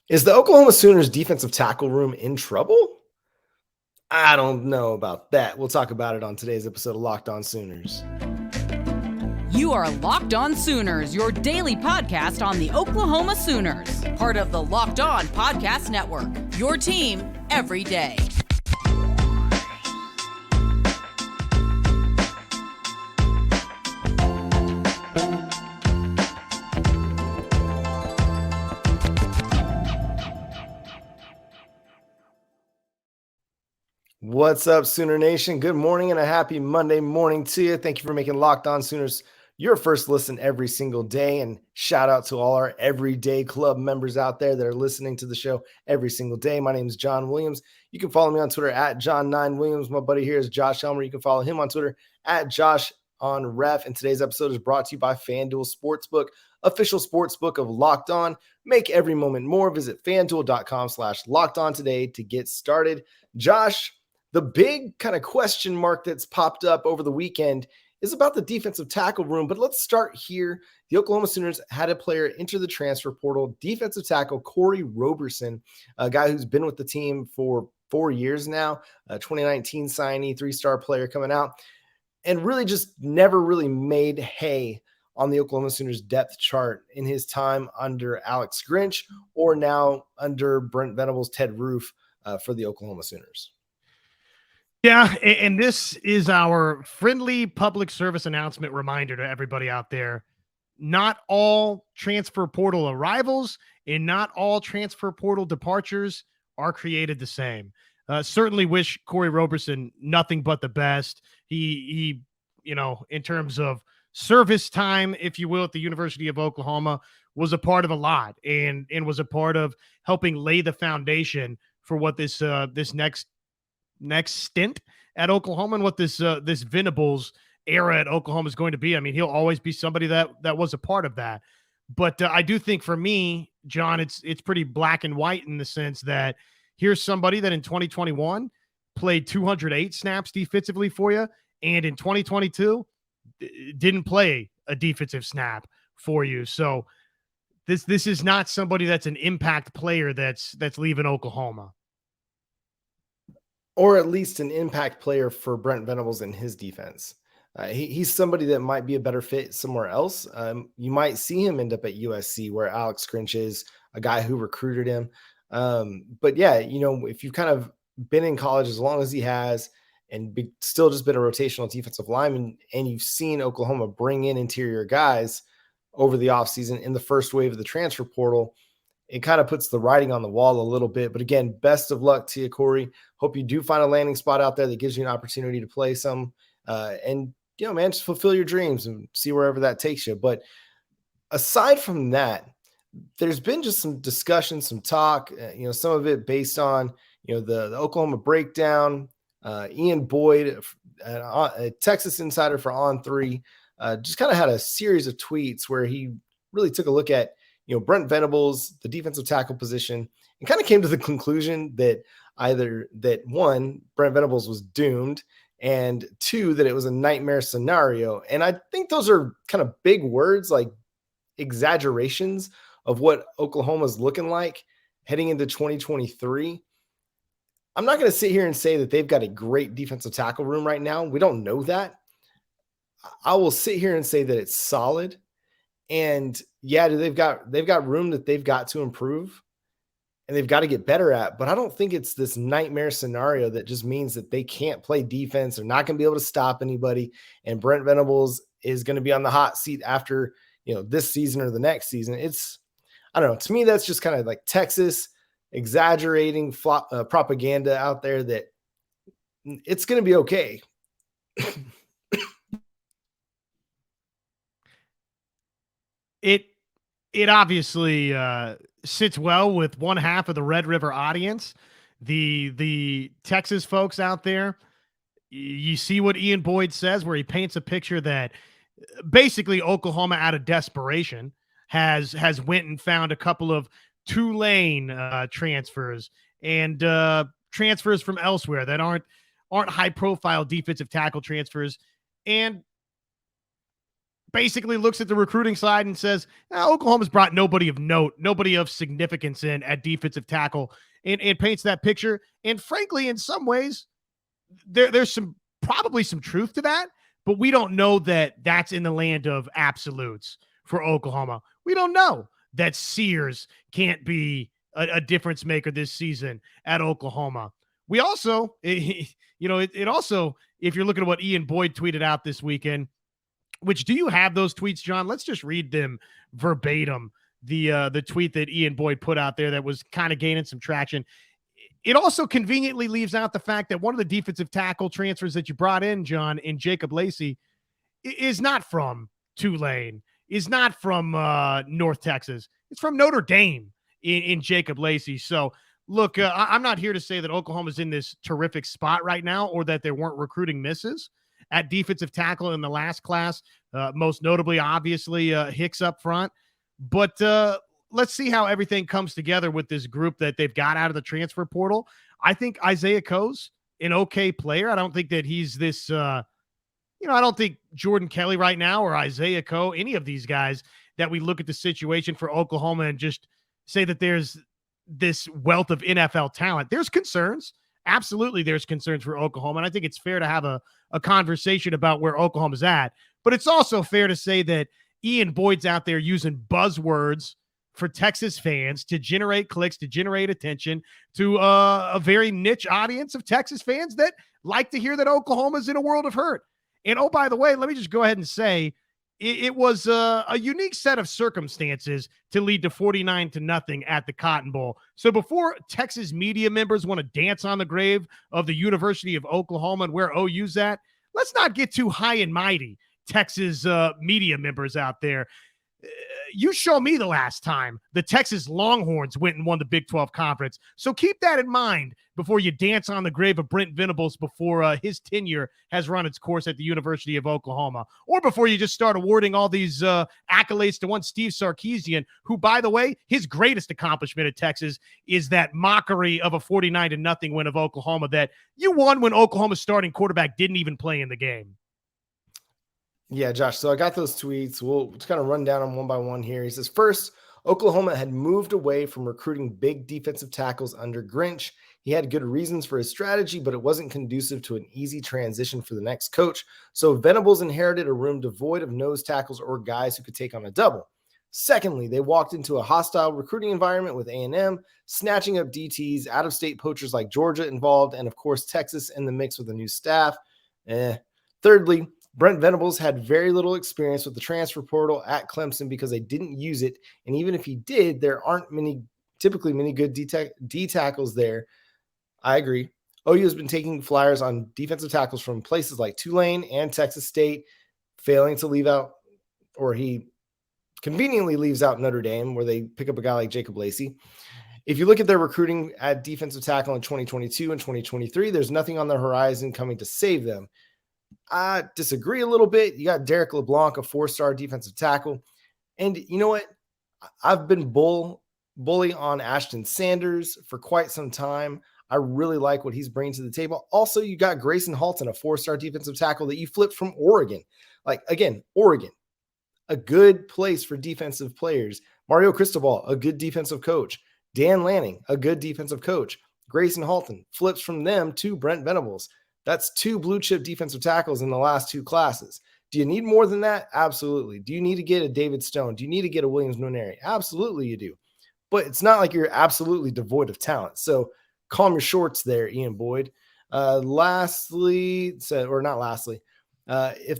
Is the Oklahoma Sooners defensive tackle room in trouble? I don't know about that. We'll talk about it on today's episode of Locked On Sooners. You are Locked On Sooners, your daily podcast on the Oklahoma Sooners, part of the Locked On Podcast Network, your team every day. What's up, Sooner Nation? Good morning and a happy Monday morning to you. Thank you for making Locked On Sooners your first listen every single day. And shout out to all our everyday club members out there that are listening to the show every single day. My name is John Williams. You can follow me on Twitter at John9Williams. My buddy here is Josh Elmer. You can follow him on Twitter at JoshOnRef. And today's episode is brought to you by FanDuel Sportsbook, official sportsbook of Locked On. Make every moment more. Visit FanDuel.com/LockedOn today to get started. Josh, the big kind of question mark that's popped up over the weekend is about the defensive tackle room, but let's start here. The Oklahoma Sooners had a player enter the transfer portal, defensive tackle Kori Roberson, a guy who's been with the team for 4 years now, a 2019 signee, 3-star player coming out, and really just never really made hay on the Oklahoma Sooners depth chart in his time under Alex Grinch or now under Brent Venables, Ted Roof for the Oklahoma Sooners. Yeah, and this is our friendly public service announcement reminder to everybody out there. Not all transfer portal arrivals and not all transfer portal departures are created the same. Certainly wish Kori Roberson nothing but the best. He, in terms of service time, if you will, at the University of Oklahoma, was a part of a lot and was a part of helping lay the foundation for what this next stint at Oklahoma and what this Venables era at Oklahoma is going to be. I mean, he'll always be somebody that was a part of that. But I do think for me, John, it's pretty black and white in the sense that here's somebody that in 2021 played 208 snaps defensively for you, and in 2022 didn't play a defensive snap for you. So this is not somebody that's an impact player that's leaving Oklahoma. Or at least an impact player for Brent Venables in his defense. He's somebody that might be a better fit somewhere else. You might see him end up at USC where Alex Grinch is a guy who recruited him. But yeah, if you've kind of been in college as long as he has and still just been a rotational defensive lineman, and you've seen Oklahoma bring in interior guys over the offseason in the first wave of the transfer portal, it kind of puts the writing on the wall a little bit. But again, best of luck to you, Kori. Hope you do find a landing spot out there that gives you an opportunity to play some. And, man, just fulfill your dreams and see wherever that takes you. But aside from that, there's been just some discussion, some talk, some of it based on, the Oklahoma breakdown. Ian Boyd, a Texas insider for On3, just kind of had a series of tweets where he really took a look at, Brent Venables, the defensive tackle position, and kind of came to the conclusion that either that one, Brent Venables was doomed, and two, that it was a nightmare scenario. And I think those are kind of big words, like exaggerations of what Oklahoma's looking like heading into 2023. I'm not going to sit here and say that they've got a great defensive tackle room right now. We don't know that. I will sit here and say that it's solid. And yeah, they've got room that they've got to improve and they've got to get better at, but I don't think it's this nightmare scenario that just means that they can't play defense. They're not going to be able to stop anybody. And Brent Venables is going to be on the hot seat after, this season or the next season. I don't know. To me, that's just kind of like Texas exaggerating propaganda out there that it's going to be okay. It obviously sits well with one half of the Red River audience, the Texas folks out there. You see what Ian Boyd says, where he paints a picture that basically Oklahoma, out of desperation, has went and found a couple of Tulane transfers and transfers from elsewhere that aren't high profile defensive tackle transfers, and basically looks at the recruiting side and says, Oklahoma's brought nobody of note, nobody of significance in at defensive tackle, and paints that picture. And frankly, in some ways, there's probably some truth to that, but we don't know that that's in the land of absolutes for Oklahoma. We don't know that Sears can't be a difference maker this season at Oklahoma. We also, it also, if you're looking at what Ian Boyd tweeted out this weekend, which, do you have those tweets, John? Let's just read them verbatim. The tweet that Ian Boyd put out there that was kind of gaining some traction. It also conveniently leaves out the fact that one of the defensive tackle transfers that you brought in, John, in Jacob Lacey, is not from Tulane, is not from North Texas. It's from Notre Dame in Jacob Lacey. So, look, I'm not here to say that Oklahoma's in this terrific spot right now or that there weren't recruiting misses at defensive tackle in the last class, most notably, obviously, Hicks up front. But let's see how everything comes together with this group that they've got out of the transfer portal. I think Isaiah Coe's an okay player. I don't think that he's this, I don't think Jordan Kelly right now or Isaiah Coe, any of these guys that we look at the situation for Oklahoma and just say that there's this wealth of NFL talent. There's concerns. Absolutely, there's concerns for Oklahoma, and I think it's fair to have a conversation about where Oklahoma's at. But it's also fair to say that Ian Boyd's out there using buzzwords for Texas fans to generate clicks, to generate attention to a very niche audience of Texas fans that like to hear that Oklahoma's in a world of hurt. And, oh, by the way, let me just go ahead and say it was a unique set of circumstances to lead to 49-0 at the Cotton Bowl. So before Texas media members want to dance on the grave of the University of Oklahoma and where OU's at, let's not get too high and mighty, Texas media members out there. You show me the last time the Texas Longhorns went and won the Big 12 Conference. So keep that in mind before you dance on the grave of Brent Venables before his tenure has run its course at the University of Oklahoma, or before you just start awarding all these accolades to one Steve Sarkisian, who, by the way, his greatest accomplishment at Texas is that mockery of a 49-0 win of Oklahoma that you won when Oklahoma's starting quarterback didn't even play in the game. Yeah, Josh. So I got those tweets. We'll just kind of run down them one by one here. He says, first, Oklahoma had moved away from recruiting big defensive tackles under Grinch. He had good reasons for his strategy, but it wasn't conducive to an easy transition for the next coach. So Venables inherited a room devoid of nose tackles or guys who could take on a double. Secondly, they walked into a hostile recruiting environment with A&M, snatching up DTs, out-of-state poachers like Georgia involved, and of course, Texas in the mix with a new staff. Thirdly, Brent Venables had very little experience with the transfer portal at Clemson because they didn't use it. And even if he did, there aren't typically many good D tackles there. I agree. OU has been taking flyers on defensive tackles from places like Tulane and Texas State, failing to leave out, or he conveniently leaves out Notre Dame, where they pick up a guy like Jacob Lacey. If you look at their recruiting at defensive tackle in 2022 and 2023, there's nothing on the horizon coming to save them. I disagree a little bit. You got Derek LeBlanc, a 4-star defensive tackle. And you know what? I've been bully on Ashton Sanders for quite some time. I really like what he's bringing to the table. Also, you got Grayson Halton, a 4-star defensive tackle that you flipped from Oregon. Like, again, Oregon, a good place for defensive players. Mario Cristobal, a good defensive coach. Dan Lanning, a good defensive coach. Grayson Halton flips from them to Brent Venables. That's 2 blue chip defensive tackles in the last 2 classes. Do you need more than that? Absolutely. Do you need to get a David Stone? Do you need to get a Williams Nwaneri? Absolutely you do. But it's not like you're absolutely devoid of talent. So calm your shorts there, Ian Boyd. If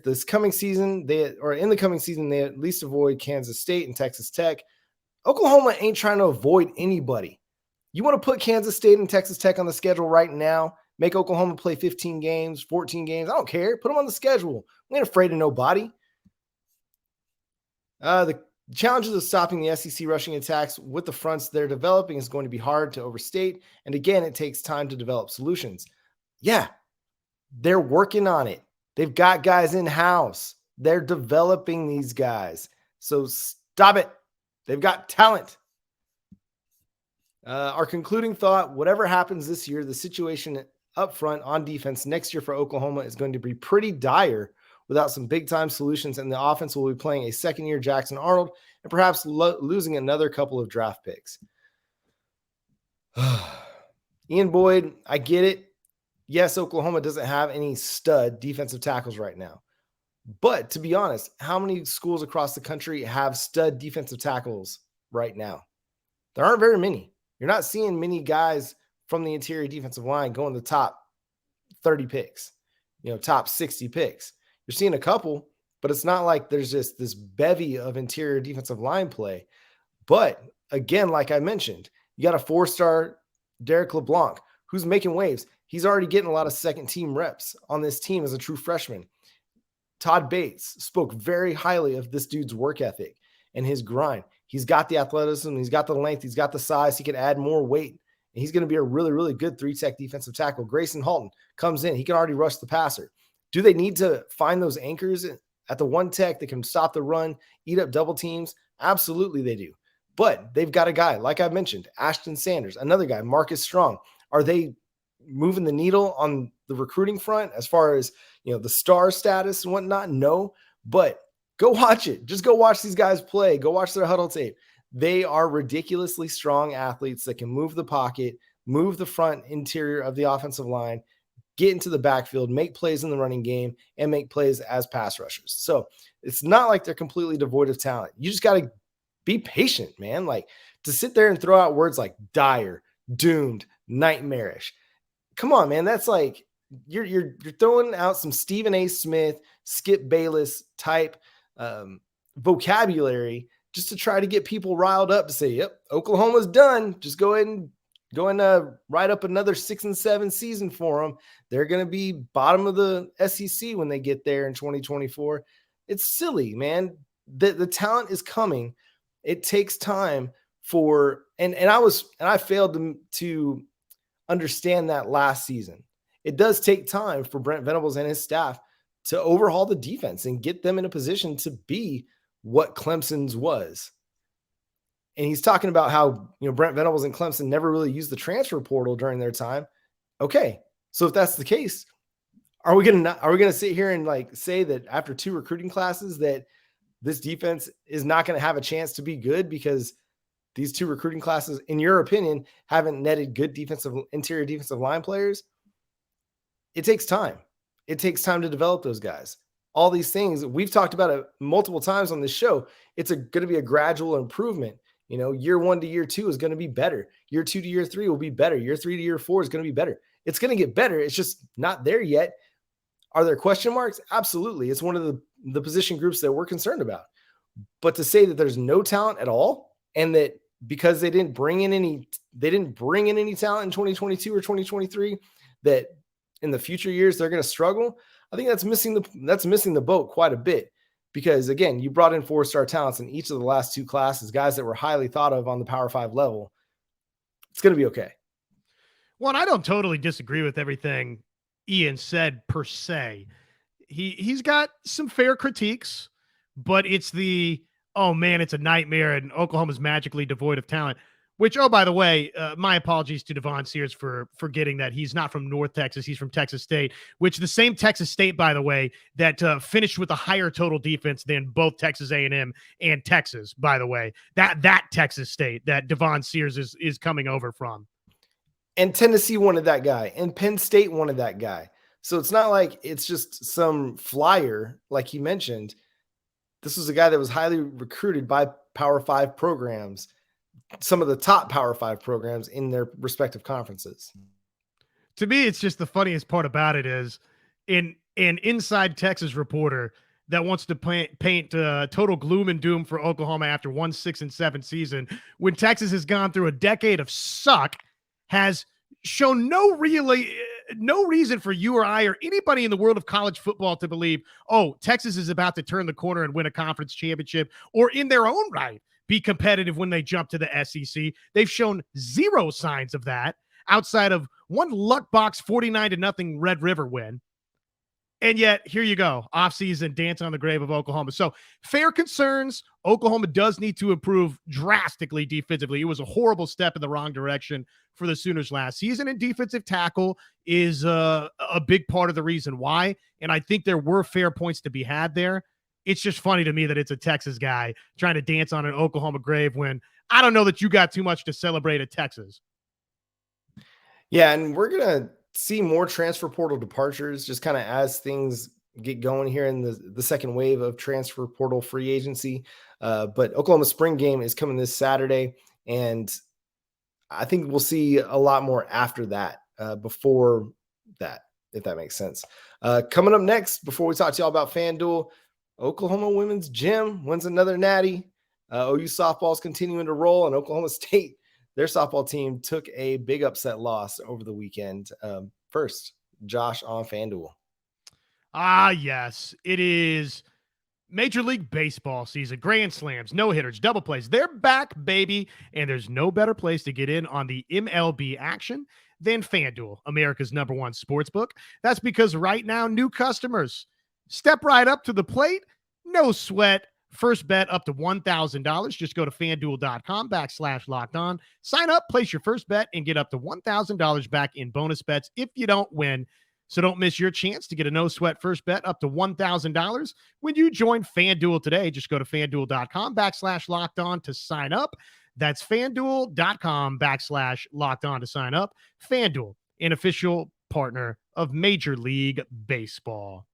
this coming season, in the coming season, they at least avoid Kansas State and Texas Tech. Oklahoma ain't trying to avoid anybody. You want to put Kansas State and Texas Tech on the schedule right now? Make Oklahoma play 15 games, 14 games. I don't care. Put them on the schedule. We ain't afraid of nobody. The challenges of stopping the SEC rushing attacks with the fronts they're developing is going to be hard to overstate. And again, it takes time to develop solutions. Yeah, they're working on it. They've got guys in-house. They're developing these guys. So stop it. They've got talent. Our concluding thought, whatever happens this year, the situation up front on defense next year for Oklahoma is going to be pretty dire without some big-time solutions, and the offense will be playing a second-year Jackson Arnold and perhaps losing another couple of draft picks. Ian Boyd, I get it. Yes, Oklahoma doesn't have any stud defensive tackles right now. But to be honest, how many schools across the country have stud defensive tackles right now? There aren't very many. You're not seeing many guys from the interior defensive line going the top 30 picks, top 60 picks. You're seeing a couple, but it's not like there's just this bevy of interior defensive line play. But again, like I mentioned, you got a 4-star Derek LeBlanc who's making waves. He's already getting a lot of second-team reps on this team as a true freshman. Todd Bates spoke very highly of this dude's work ethic and his grind. He's got the athleticism, he's got the length, he's got the size, he can add more weight, and he's going to be a really, really good 3-tech defensive tackle. Grayson Halton comes in, he can already rush the passer. Do they need to find those anchors at the 1-tech that can stop the run, eat up double teams? Absolutely they do. But they've got a guy, like I mentioned, Ashton Sanders, another guy, Marcus Strong. Are they moving the needle on the recruiting front as far as, the star status and whatnot? No, but go watch it. Just go watch these guys play. Go watch their huddle tape. They are ridiculously strong athletes that can move the pocket, move the front interior of the offensive line, get into the backfield, make plays in the running game, and make plays as pass rushers. So it's not like they're completely devoid of talent. You just got to be patient, man. Like, to sit there and throw out words like dire, doomed, nightmarish. Come on, man. That's like you're throwing out some Stephen A. Smith, Skip Bayless type vocabulary just to try to get people riled up to say, yep, Oklahoma's done. Just go ahead and write up another 6-7 season for them. They're going to be bottom of the SEC when they get there in 2024. It's silly, man. The talent is coming. It takes time for, and I failed to understand that last season. It does take time for Brent Venables and his staff to overhaul the defense and get them in a position to be what Clemson's was. And he's talking about how, Brent Venables and Clemson never really used the transfer portal during their time. Okay. So if that's the case, are we going to sit here and say that after 2 recruiting classes that this defense is not going to have a chance to be good because these 2 recruiting classes, in your opinion, haven't netted good interior defensive line players? It takes time. It takes time to develop those guys. All these things, we've talked about it multiple times on this show. It's going to be a gradual improvement. Year 1 to year 2 is going to be better. Year 2 to year 3 will be better. Year 3 to year 4 is going to be better. It's going to get better. It's just not there yet. Are there question marks? Absolutely. It's one of the position groups that we're concerned about. But to say that there's no talent at all, and that because they didn't bring in any talent in 2022 or 2023, that in the future years they're going to struggle, I think that's missing the boat quite a bit. Because again, you brought in 4-star talents in each of the last 2 classes, guys that were highly thought of on the Power 5 level. It's going to be okay. Well, I don't totally disagree with everything Ian said per se. He's got some fair critiques, but it's oh man, it's a nightmare and Oklahoma's magically devoid of talent. Which, oh, by the way, my apologies to Devon Sears for forgetting that he's not from North Texas. He's from Texas State, which the same Texas State, by the way, that finished with a higher total defense than both Texas A&M and Texas, by the way. That Texas State that Devon Sears is coming over from. And Tennessee wanted that guy, and Penn State wanted that guy. So it's not like it's just some flyer, like he mentioned. This was a guy that was highly recruited by Power 5 programs, some of the top Power 5 programs in their respective conferences. To me, it's just the funniest part about it is an inside Texas reporter that wants to paint total gloom and doom for Oklahoma after 1 6-7 season, when Texas has gone through a decade of suck, has shown no reason for you or I or anybody in the world of college football to believe, oh, Texas is about to turn the corner and win a conference championship, or in their own right be competitive when they jump to the SEC. They've shown zero signs of that outside of one luck box 49-0 Red River win. And yet, here you go, offseason, dance on the grave of Oklahoma. So, fair concerns. Oklahoma does need to improve drastically defensively. It was a horrible step in the wrong direction for the Sooners last season, and defensive tackle is a big part of the reason why. And I think there were fair points to be had there. It's just funny to me that it's a Texas guy trying to dance on an Oklahoma grave when I don't know that you got too much to celebrate at Texas. Yeah, and we're going to see more transfer portal departures just kind of as things get going here in the second wave of transfer portal free agency. But Oklahoma spring game is coming this Saturday, and I think we'll see a lot more after that, before that, if that makes sense. Coming up next, before we talk to y'all about FanDuel, Oklahoma women's gym wins another natty. OU softball's continuing to roll, and Oklahoma State, their softball team took a big upset loss over the weekend. First, Josh on FanDuel. Yes, it is Major League Baseball season. Grand slams, no hitters, double plays. They're back, baby. And there's no better place to get in on the MLB action than FanDuel, America's #1 sportsbook. That's because right now, new customers step right up to the plate. No sweat. First bet up to $1,000. Just go to FanDuel.com/lockedon. Sign up, place your first bet, and get up to $1,000 back in bonus bets if you don't win. So don't miss your chance to get a no-sweat first bet up to $1,000 when you join FanDuel today. Just go to FanDuel.com/lockedon to sign up. That's FanDuel.com/lockedon to sign up. FanDuel, an official partner of Major League Baseball.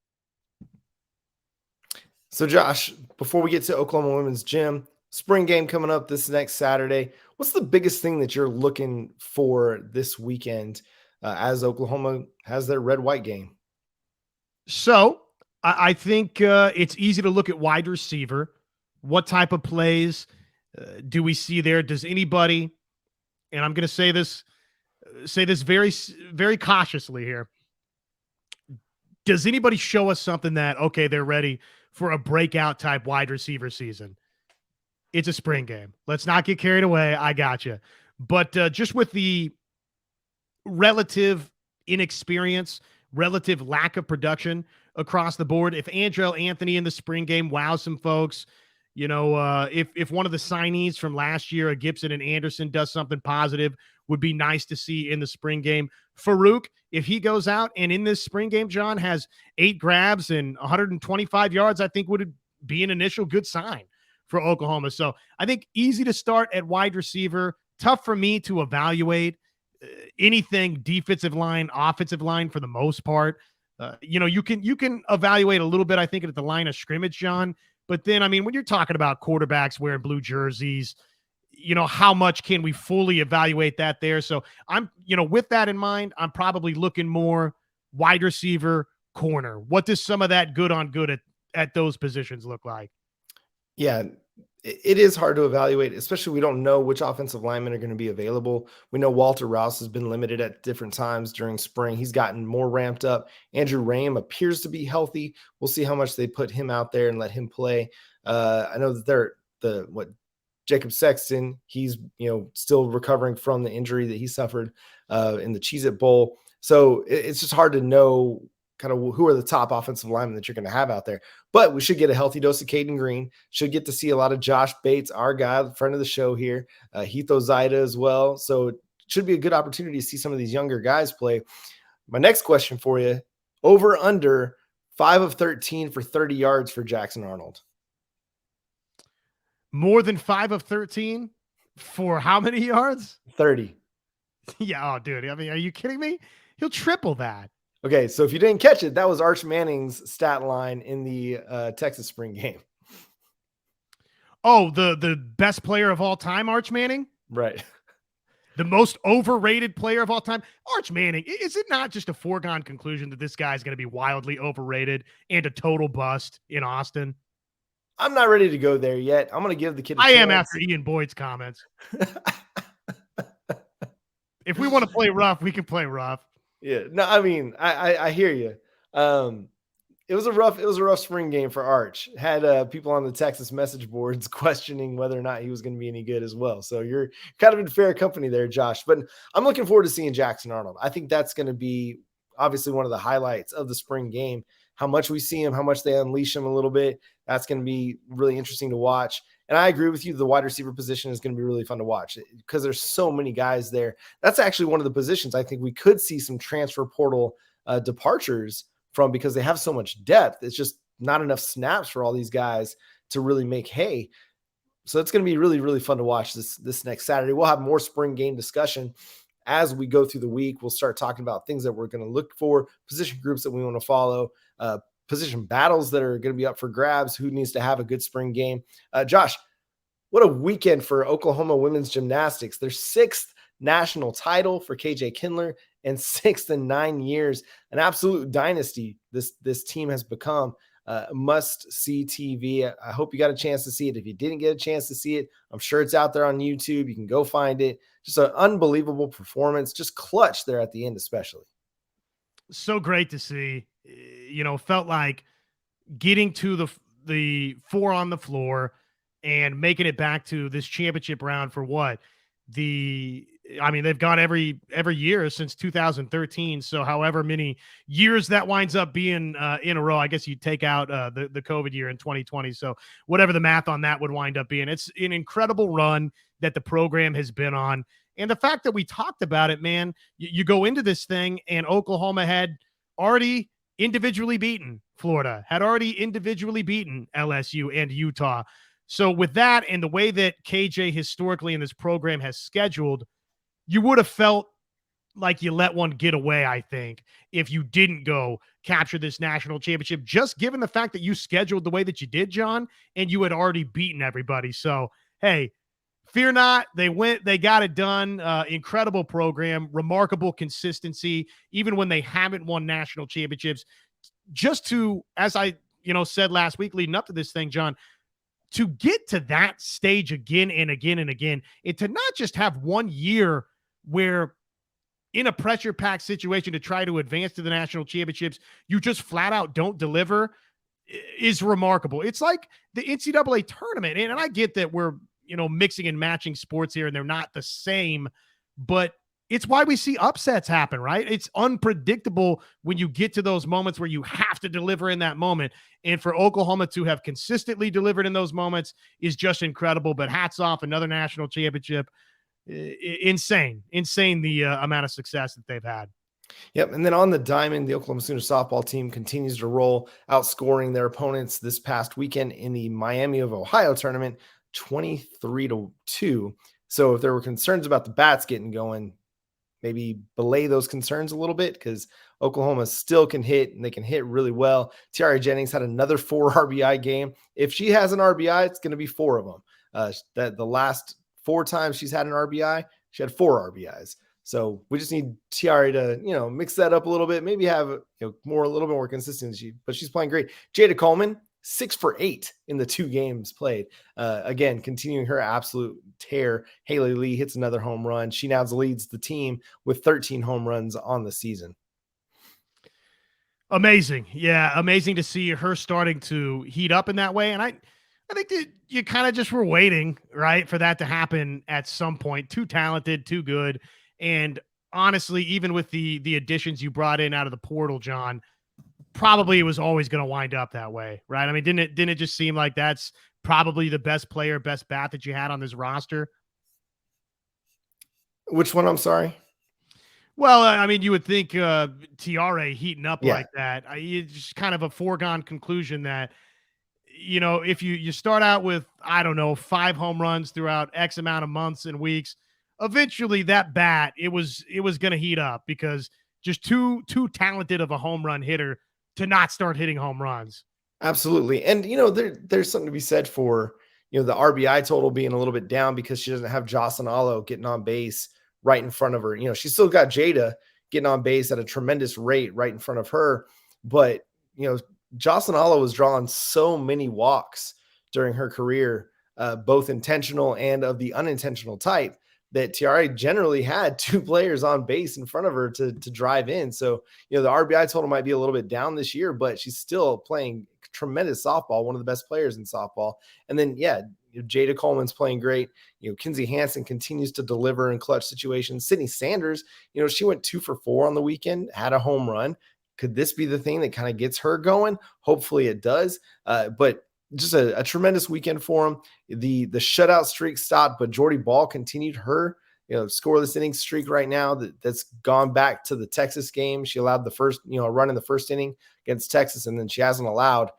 So, Josh, before we get to Oklahoma women's gym, spring game coming up this next Saturday, what's the biggest thing that you're looking for this weekend as Oklahoma has their red-white game? So I think it's easy to look at wide receiver. What type of plays do we see there? Does anybody, and I'm going to say this very, very cautiously here. Does anybody show us something that, okay, they're ready for a breakout type wide receiver season? It's a spring game. Let's not get carried away. I got you. But just with the relative inexperience, relative lack of production across the board, if Andrell Anthony in the spring game wows some folks, if one of the signees from last year, a Gibson and Anderson, does something positive, would be nice to see in the spring game. Farouk, if he goes out and in this spring game, John, has 8 grabs and 125 yards, I think would be an initial good sign for Oklahoma. So I think easy to start at wide receiver. Tough for me to evaluate anything defensive line, offensive line for the most part. You can evaluate a little bit, I think, at the line of scrimmage, John. But then, I mean, when you're talking about quarterbacks wearing blue jerseys, how much can we fully evaluate that there? So I'm, with that in mind, I'm probably looking more wide receiver, corner. What does some of that good on good at those positions look like? Yeah, it is hard to evaluate, especially we don't know which offensive linemen are going to be available. We know Walter Rouse has been limited at different times during spring. He's gotten more ramped up. Andrew Rame appears to be healthy. We'll see how much they put him out there and let him play. I know that Jacob Sexton, he's still recovering from the injury that he suffered in the Cheez-It Bowl. So it's just hard to know kind of who are the top offensive linemen that you're going to have out there. But we should get a healthy dose of Caden Green. Should get to see a lot of Josh Bates, our guy, friend of the show here, Heath Zaida as well. So it should be a good opportunity to see some of these younger guys play. My next question for you, over under 5 of 13 for 30 yards for Jackson Arnold. More than 5 of 13 for how many yards? 30. Yeah. Oh, dude. I mean, are you kidding me? He'll triple that. Okay, so if you didn't catch it, that was Arch Manning's stat line in the Texas spring game. Oh, the best player of all time, Arch Manning? Right. The most overrated player of all time? Arch Manning. Is it not just a foregone conclusion that this guy's going to be wildly overrated and a total bust in Austin? I'm not ready to go there yet. I'm going to give the kid a chance. I am after Ian Boyd's comments. If we want to play rough, we can play rough. Yeah, no, I mean, I hear you. It was a rough spring game for Arch. Had people on the Texas message boards questioning whether or not he was going to be any good as well. So you're kind of in fair company there, Josh. But I'm looking forward to seeing Jackson Arnold. I think that's going to be obviously one of the highlights of the spring game. how much we see him, how much they unleash him a little bit. That's going to be really interesting to watch. And I agree with you. The wide receiver position is going to be really fun to watch because there's so many guys there. That's actually one of the positions I think we could see some transfer portal departures from because they have so much depth. It's just not enough snaps for all these guys to really make hay. So it's going to be really, really fun to watch this next Saturday. We'll have more spring game discussion as we go through the week. We'll start talking about things that we're going to look for, position groups that we want to follow, position battles that are going to be up for grabs, who needs to have a good spring game. Josh, what a weekend for Oklahoma women's gymnastics. Their 6th national title for KJ Kindler and 6th in 9 years. An absolute dynasty this team has become. Must-see TV. I hope you got a chance to see it. If you didn't get a chance to see it, I'm sure it's out there on YouTube. You can go find it. Just an unbelievable performance. Just clutch there at the end especially. So great to see. Felt like getting to the 4 on the floor and making it back to this championship round for what? They've gone every year since 2013. So however many years that winds up being in a row, I guess you take out the COVID year in 2020. So whatever the math on that would wind up being, it's an incredible run that the program has been on. And the fact that we talked about it, man, you go into this thing and Oklahoma had already individually beaten Florida, had already individually beaten LSU and Utah. So with that and the way that KJ historically in this program has scheduled, you would have felt like you let one get away, I think, if you didn't go capture this national championship, just given the fact that you scheduled the way that you did, John, and you had already beaten everybody. So, hey, fear not. They went, they got it done. Incredible program, remarkable consistency, even when they haven't won national championships. Just to, as I said last week leading up to this thing, John, to get to that stage again and again and again, and to not just have 1 year where in a pressure-packed situation to try to advance to the national championships, you just flat out don't deliver, is remarkable. It's like the NCAA tournament, and I get that we're mixing and matching sports here and they're not the same, but it's why we see upsets happen, right? It's unpredictable when you get to those moments where you have to deliver in that moment. And for Oklahoma to have consistently delivered in those moments is just incredible. But hats off, another national championship. Insane the amount of success that they've had. Yep. And then on the diamond, the Oklahoma Sooners softball team continues to roll, outscoring their opponents this past weekend in the Miami of Ohio tournament, 23-2. So if there were concerns about the bats getting going, maybe belay those concerns a little bit because Oklahoma still can hit and they can hit really well. Tiara Jennings had another 4 RBI game. If she has an RBI, it's going to be 4 of them. That the last 4 times she's had an RBI, she had 4 RBIs. So we just need Tiara to, mix that up a little bit, maybe have a little bit more consistency, but she's playing great. Jada Coleman, 6 for 8 in the 2 games played. Again, continuing her absolute tear. Haley Lee hits another home run. She now leads the team with 13 home runs on the season. Amazing. Yeah, amazing to see her starting to heat up in that way. And I think that you kind of just were waiting, right, for that to happen at some point. Too talented, too good. And honestly, even with the additions you brought in out of the portal, John, probably it was always going to wind up that way, right? I mean, didn't it just seem like that's probably the best player, best bat that you had on this roster? Which one? I'm sorry. Well, I mean, you would think Tiara heating up like that. It's just kind of a foregone conclusion that, if you start out with, 5 home runs throughout X amount of months and weeks, eventually that bat, it was going to heat up because just too talented of a home run hitter to not start hitting home runs. Absolutely. And, there's something to be said for, the RBI total being a little bit down because she doesn't have Jocelyn Allo getting on base right in front of her. She's still got Jada getting on base at a tremendous rate right in front of her. But, Jocelyn Allo was drawing so many walks during her career, both intentional and of the unintentional type, that Tiara generally had 2 players on base in front of her to drive in. So, the RBI total might be a little bit down this year, but she's still playing tremendous softball, one of the best players in softball. And then, Jada Coleman's playing great. Kinsey Hansen continues to deliver in clutch situations. Sydney Sanders, she went 2 for 4 on the weekend, had a home run. Could this be the thing that kind of gets her going? Hopefully it does. But just a tremendous weekend for them. The shutout streak stopped, but Jordy Ball continued her scoreless inning streak right now that's gone back to the Texas game. She allowed the first, a run in the first inning against Texas, and then she hasn't allowed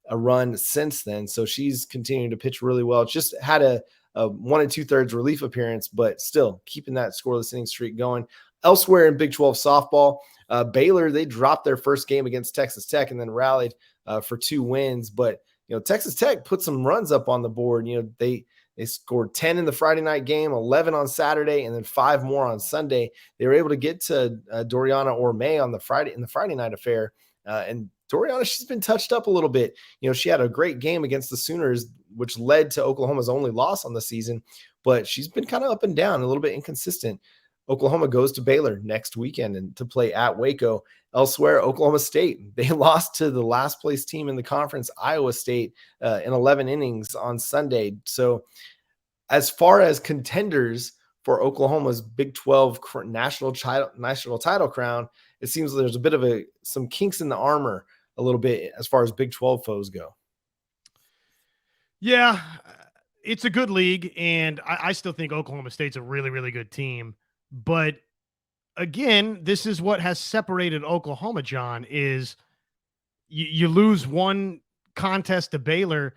a run since then. So she's continuing to pitch really well. Just had a 1 2/3 relief appearance, but still keeping that scoreless inning streak going. Elsewhere in Big 12 softball, Baylor, they dropped their first game against Texas Tech and then rallied for 2 wins. But, Texas Tech put some runs up on the board. They scored 10 in the Friday night game, 11 on Saturday, and then 5 more on Sunday. They were able to get to Doriana Orme on the Friday night affair. And Doriana, she's been touched up a little bit. She had a great game against the Sooners, which led to Oklahoma's only loss on the season, but she's been kind of up and down, a little bit inconsistent. Oklahoma goes to Baylor next weekend and to play at Waco. Elsewhere, Oklahoma State, they lost to the last place team in the conference, Iowa State, in 11 innings on Sunday. So as far as contenders for Oklahoma's Big 12 national title crown, it seems there's a bit of some kinks in the armor a little bit as far as Big 12 foes go. Yeah, it's a good league, and I still think Oklahoma State's a really, really good team. But again, this is what has separated Oklahoma, John, is you lose one contest to Baylor,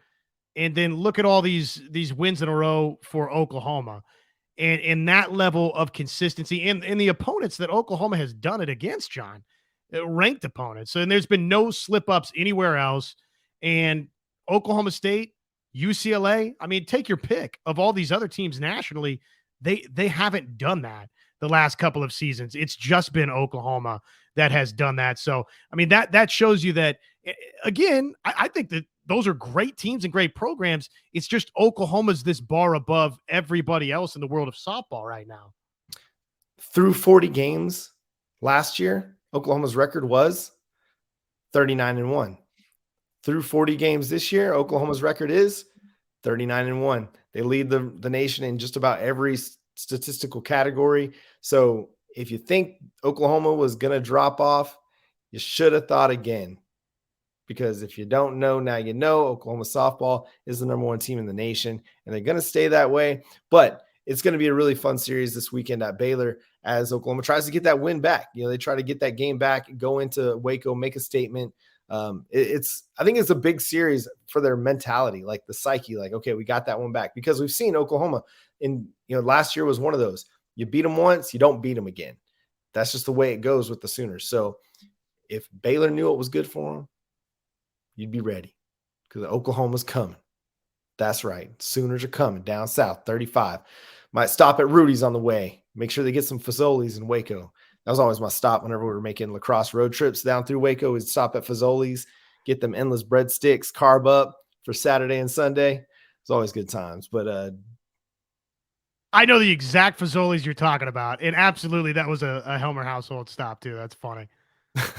and then look at all these wins in a row for Oklahoma. And that level of consistency and the opponents that Oklahoma has done it against, John, ranked opponents. And there's been no slip-ups anywhere else. And Oklahoma State, UCLA, I mean, take your pick of all these other teams nationally. They haven't done that the last couple of seasons. It's just been Oklahoma that has done that. So, I mean, that shows you that, again, I think that those are great teams and great programs. It's just Oklahoma's this bar above everybody else in the world of softball right now. Through 40 games last year, Oklahoma's record was 39-1. Through 40 games this year, Oklahoma's record is 39-1. They lead the nation in just about every statistical category. So if you think Oklahoma was going to drop off, you should have thought again. Because if you don't know, now you know. Oklahoma softball is the number 1 team in the nation, and they're going to stay that way. But it's going to be a really fun series this weekend at Baylor as Oklahoma tries to get that win back. They try to get that game back, go into Waco, make a statement. I think it's a big series for their mentality, like the psyche, like, okay, we got that one back, because we've seen Oklahoma last year was one of those. You beat them once, you don't beat them again. That's just the way it goes with the Sooners. So if Baylor knew what was good for them, you'd be ready, because Oklahoma's coming. That's right. Sooners are coming down south, 35. Might stop at Rudy's on the way. Make sure they get some Fazoli's in Waco. That was always my stop whenever we were making lacrosse road trips down through Waco. We'd stop at Fazoli's, get them endless breadsticks, carb up for Saturday and Sunday. It's always good times. But I know the exact Fazoli's you're talking about. And absolutely, that was a Helmer household stop too. That's funny.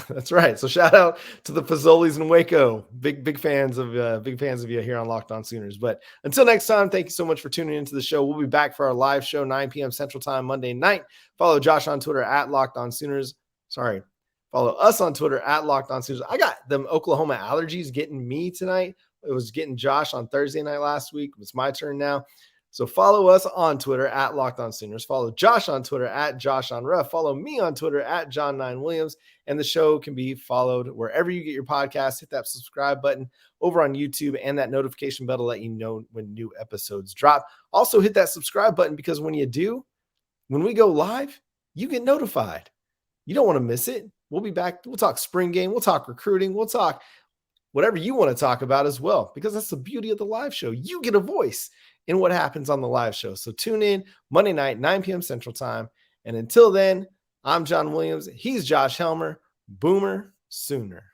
That's right. So shout out to the Fazoli's in Waco. Big fans of you here on Locked On Sooners. But until next time, thank you so much for tuning into the show. We'll be back for our live show 9 p.m. Central Time Monday night. Follow Josh on Twitter at Locked On Sooners. Follow us on Twitter at Locked On Sooners. I got them Oklahoma allergies getting me tonight. It was getting Josh on Thursday night last week. It's my turn now. So follow us on Twitter at Locked On Sooners. Follow Josh on Twitter at Josh on Ruff. Follow me on Twitter at John9Williams. And the show can be followed wherever you get your podcast. Hit that subscribe button over on YouTube and that notification bell to let you know when new episodes drop. Also hit that subscribe button, because when you do, when we go live, you get notified. You don't want to miss it. We'll be back. We'll talk spring game. We'll talk recruiting. We'll talk whatever you want to talk about as well, because that's the beauty of the live show. You get a voice in what happens on the live show. So tune in Monday night, 9 p.m. Central Time. And until then, I'm John Williams. He's Josh Helmer. Boomer Sooner.